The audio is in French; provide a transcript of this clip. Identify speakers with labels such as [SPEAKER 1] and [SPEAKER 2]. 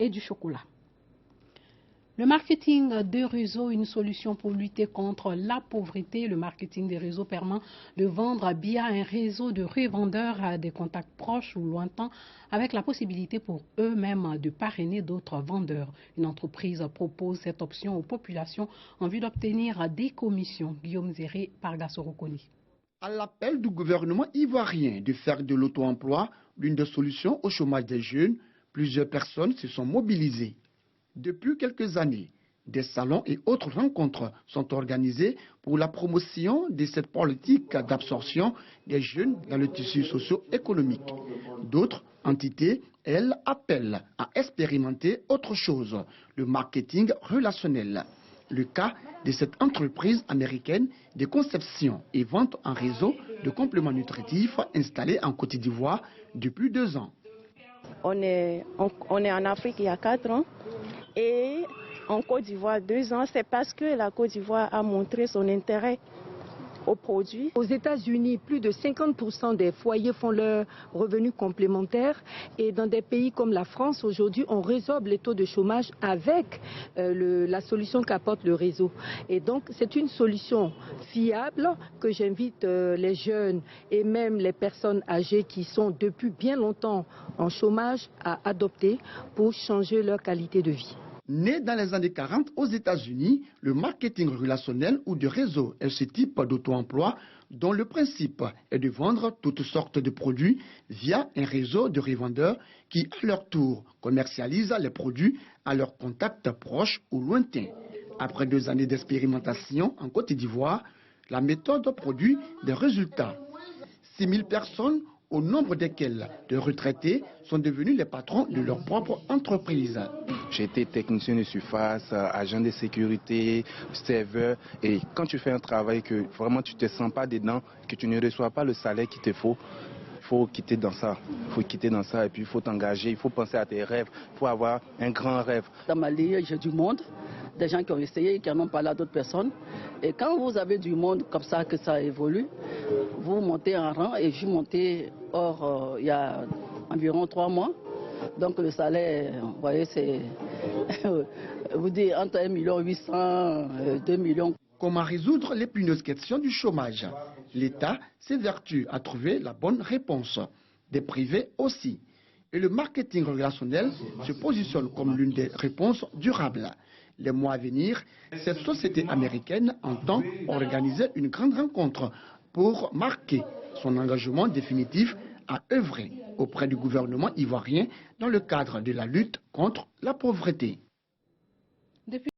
[SPEAKER 1] et du chocolat. Le marketing de réseau, une solution pour lutter contre la pauvreté. Le marketing des réseaux permet de vendre via un réseau de revendeurs à des contacts proches ou lointains avec la possibilité pour eux-mêmes de parrainer d'autres vendeurs. Une entreprise propose cette option aux populations en vue d'obtenir des commissions. Guillaume Zéré, Pargassorokoni.
[SPEAKER 2] À l'appel du gouvernement ivoirien de faire de l'auto-emploi l'une des solutions au chômage des jeunes, plusieurs personnes se sont mobilisées. Depuis quelques années, des salons et autres rencontres sont organisées pour la promotion de cette politique d'absorption des jeunes dans le tissu socio-économique. D'autres entités, elles, appellent à expérimenter autre chose, le marketing relationnel. Le cas de cette entreprise américaine de conception et vente en réseau de compléments nutritifs installée en Côte d'Ivoire depuis 2 ans.
[SPEAKER 3] On est en Afrique il y a 4 ans et en Côte d'Ivoire 2 ans. C'est parce que la Côte d'Ivoire a montré son intérêt aux produits.
[SPEAKER 4] Aux États-Unis, plus de 50% des foyers font leurs revenus complémentaires et dans des pays comme la France, aujourd'hui, on résorbe les taux de chômage avec la solution qu'apporte le réseau. Et donc, c'est une solution fiable que j'invite les jeunes et même les personnes âgées qui sont depuis bien longtemps en chômage à adopter pour changer leur qualité de vie.
[SPEAKER 2] Né dans les années 40 aux États-Unis, le marketing relationnel ou de réseau est ce type d'auto-emploi dont le principe est de vendre toutes sortes de produits via un réseau de revendeurs qui, à leur tour, commercialisent les produits à leurs contacts proches ou lointains. Après 2 années d'expérimentation en Côte d'Ivoire, la méthode produit des résultats. 6 000 personnes, au nombre desquels de retraités, sont devenus les patrons de leur propre entreprise.
[SPEAKER 5] J'ai été technicien de surface, agent de sécurité, serveur. Et quand tu fais un travail que vraiment tu ne te sens pas dedans, que tu ne reçois pas le salaire qu'il te faut, il faut quitter dans ça. Il faut quitter dans ça et puis il faut t'engager, il faut penser à tes rêves, il faut avoir un grand rêve.
[SPEAKER 6] Dans ma ligne, j'ai du monde, des gens qui ont essayé et qui en ont parlé à d'autres personnes. Et quand vous avez du monde comme ça, que ça évolue, vous montez en rang et je suis monté il y a environ 3 mois. Donc le salaire, vous voyez, c'est vous dites entre 1 800 000 et 2 millions.
[SPEAKER 2] Comment résoudre l'épineuse question du chômage? L'État s'évertue à trouver la bonne réponse. Des privés aussi. Et le marketing relationnel se positionne comme l'une des réponses durables. Les mois à venir, cette société américaine entend organiser une grande rencontre pour marquer son engagement définitif à œuvrer auprès du gouvernement ivoirien dans le cadre de la lutte contre la pauvreté.